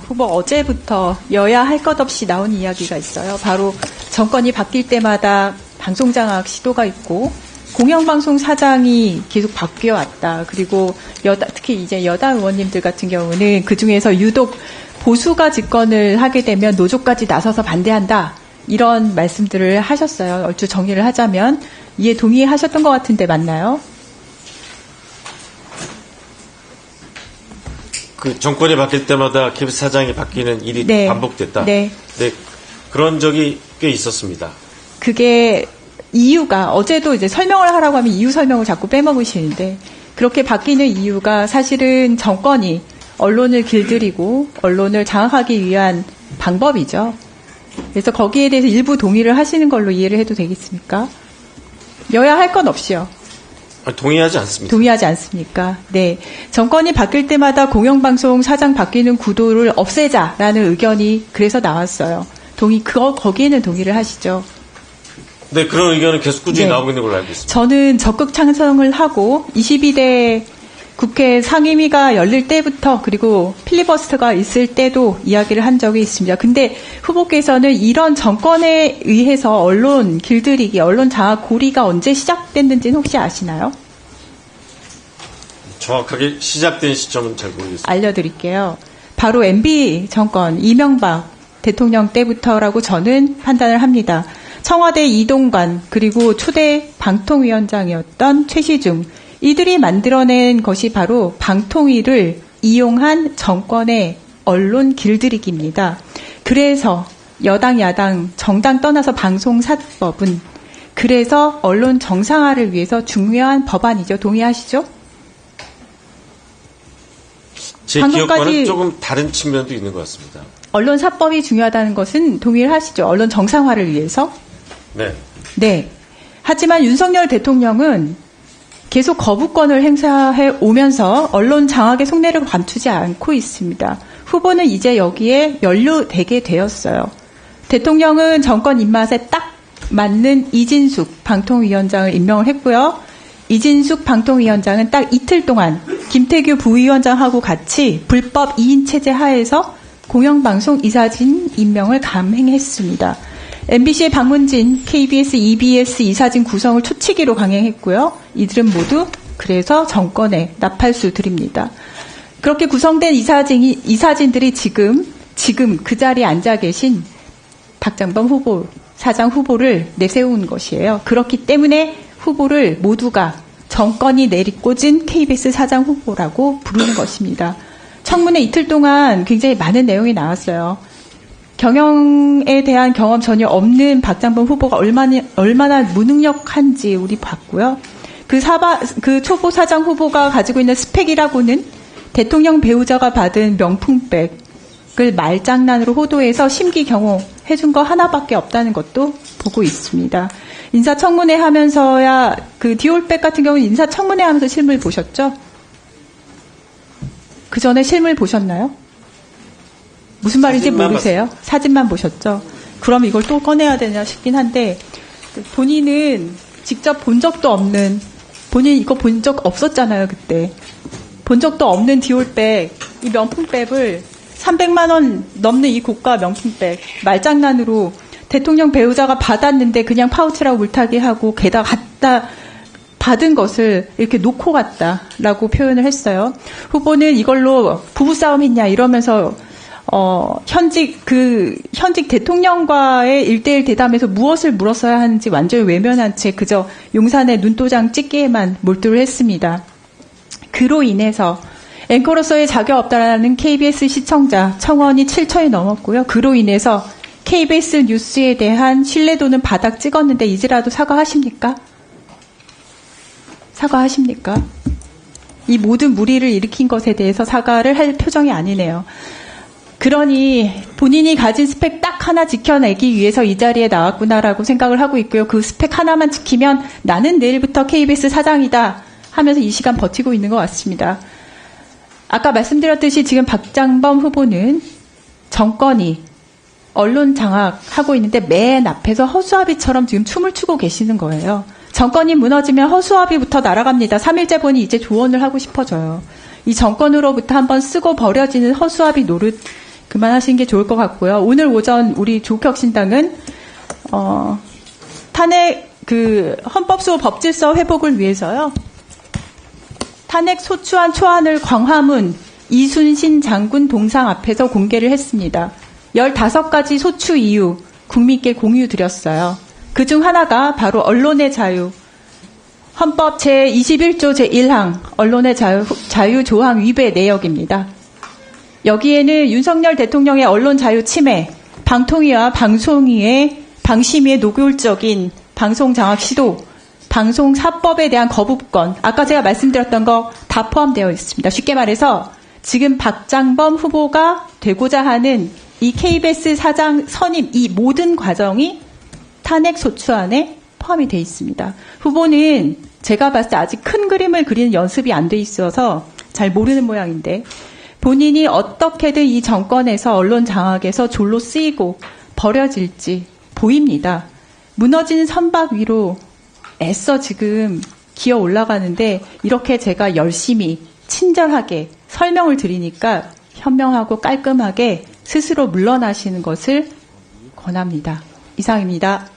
후보 어제부터 여야 할 것 없이 나온 이야기가 있어요. 바로 정권이 바뀔 때마다 방송장악 시도가 있고 공영방송 사장이 계속 바뀌어 왔다. 그리고 특히 이제 여당 의원님들 같은 경우는 그중에서 유독 보수가 집권을 하게 되면 노조까지 나서서 반대한다. 이런 말씀들을 하셨어요. 얼추 정리를 하자면 이에 동의하셨던 것 같은데 맞나요? 그 정권이 바뀔 때마다 KBS 사장이 바뀌는 일이 네. 반복됐다. 네. 네. 그런 적이 꽤 있었습니다. 그게 이유가 어제도 이제 설명을 하라고 하면 이유 설명을 자꾸 빼먹으시는데 그렇게 바뀌는 이유가 사실은 정권이 언론을 길들이고 언론을 장악하기 위한 방법이죠. 그래서 거기에 대해서 일부 동의를 하시는 걸로 이해를 해도 되겠습니까? 여야 할 건 없이요. 동의하지 않습니다. 동의하지 않습니까? 네. 정권이 바뀔 때마다 공영방송 사장 바뀌는 구도를 없애자라는 의견이 그래서 나왔어요. 거기에는 동의를 하시죠. 네, 그런 의견은 계속 꾸준히 네. 나오고 있는 걸로 알고 있습니다. 저는 적극 찬성을 하고 22대 국회 상임위가 열릴 때부터 그리고 필리버스터가 있을 때도 이야기를 한 적이 있습니다. 근데 후보께서는 이런 정권에 의해서 언론 길들이기, 언론 장악 고리가 언제 시작됐는지는 혹시 아시나요? 정확하게 시작된 시점은 잘 모르겠습니다. 알려드릴게요. 바로 MB 정권 이명박 대통령 때부터라고 저는 판단을 합니다. 청와대 이동관 그리고 초대 방통위원장이었던 최시중 이들이 만들어낸 것이 바로 방통위를 이용한 정권의 언론 길들이기입니다. 그래서 여당, 야당, 정당 떠나서 방송사법은 그래서 언론 정상화를 위해서 중요한 법안이죠. 동의하시죠? 제 기억과는 조금 다른 측면도 있는 것 같습니다. 언론사법이 중요하다는 것은 동의를 하시죠. 언론 정상화를 위해서. 네. 네. 하지만 윤석열 대통령은 계속 거부권을 행사해 오면서 언론 장악의 속내를 감추지 않고 있습니다. 후보는 이제 여기에 연루되게 되었어요. 대통령은 정권 입맛에 딱 맞는 이진숙 방통위원장을 임명을 했고요. 이진숙 방통위원장은 딱 이틀 동안 김태규 부위원장하고 같이 불법 2인 체제 하에서 공영방송 이사진 임명을 감행했습니다. MBC의 박문진, KBS, EBS 이사진 구성을 초치기로 강행했고요. 이들은 모두 그래서 정권에 나팔수 드립니다. 그렇게 구성된 이사진들이 지금 그 자리에 앉아 계신 박장범 후보, 사장 후보를 내세운 것이에요. 그렇기 때문에 후보를 모두가 정권이 내리꽂은 KBS 사장 후보라고 부르는 것입니다. 청문회 이틀 동안 굉장히 많은 내용이 나왔어요. 경영에 대한 경험 전혀 없는 박장범 후보가 얼마나 무능력한지 우리 봤고요. 그 초보 사장 후보가 가지고 있는 스펙이라고는 대통령 배우자가 받은 명품백을 말장난으로 호도해서 심기 경호해준 거 하나밖에 없다는 것도 보고 있습니다. 인사청문회 하면서야 그 디올백 같은 경우는 인사청문회 하면서 실물 보셨죠? 그 전에 실물 보셨나요? 무슨 말인지 모르세요? 봤습니다. 사진만 보셨죠? 그럼 이걸 또 꺼내야 되냐 싶긴 한데 본인은 직접 본 적도 없는 본인 이거 본 적 없었잖아요. 그때 본 적도 없는 디올백 이 명품백을 300만 원 넘는 이 고가 명품백 말장난으로 대통령 배우자가 받았는데 그냥 파우치라고 물타기 하고 게다가 갖다 받은 것을 이렇게 놓고 갔다라고 표현을 했어요. 후보는 이걸로 부부싸움 했냐 이러면서 현직 대통령과의 1대1 대담에서 무엇을 물었어야 하는지 완전히 외면한 채 그저 용산의 눈도장 찍기에만 몰두를 했습니다. 그로 인해서 앵커로서의 자격 없다라는 KBS 시청자 청원이 7천이 넘었고요. 그로 인해서 KBS 뉴스에 대한 신뢰도는 바닥 찍었는데 이제라도 사과하십니까? 사과하십니까? 이 모든 무리를 일으킨 것에 대해서 사과를 할 표정이 아니네요. 그러니 본인이 가진 스펙 딱 하나 지켜내기 위해서 이 자리에 나왔구나라고 생각을 하고 있고요. 그 스펙 하나만 지키면 나는 내일부터 KBS 사장이다 하면서 이 시간 버티고 있는 것 같습니다. 아까 말씀드렸듯이 지금 박장범 후보는 정권이 언론 장악하고 있는데 맨 앞에서 허수아비처럼 지금 춤을 추고 계시는 거예요. 정권이 무너지면 허수아비부터 날아갑니다. 3.1재본이 이제 조언을 하고 싶어져요. 이 정권으로부터 한번 쓰고 버려지는 허수아비 노릇 그만하시는 게 좋을 것 같고요. 오늘 오전 우리 조국혁신당은 탄핵 헌법수호 법질서 회복을 위해서요. 탄핵 소추안 초안을 광화문 이순신 장군 동상 앞에서 공개를 했습니다. 15가지 소추 이유 국민께 공유 드렸어요. 그중 하나가 바로 언론의 자유, 헌법 제21조 제1항 언론의 자유 조항 위배 내역입니다. 여기에는 윤석열 대통령의 언론 자유 침해, 방통위와 방심위의 노골적인 방송 장악 시도, 방송 사법에 대한 거부권, 아까 제가 말씀드렸던 거 다 포함되어 있습니다. 쉽게 말해서 지금 박장범 후보가 되고자 하는 이 KBS 사장 선임 이 모든 과정이 탄핵 소추안에 포함이 돼 있습니다. 후보는 제가 봤을 때 아직 큰 그림을 그리는 연습이 안 돼 있어서 잘 모르는 모양인데 본인이 어떻게든 이 정권에서 언론 장악에서 졸로 쓰이고 버려질지 보입니다. 무너지는 선박 위로 애써 지금 기어 올라가는데 이렇게 제가 열심히 친절하게 설명을 드리니까 현명하고 깔끔하게 스스로 물러나시는 것을 권합니다. 이상입니다.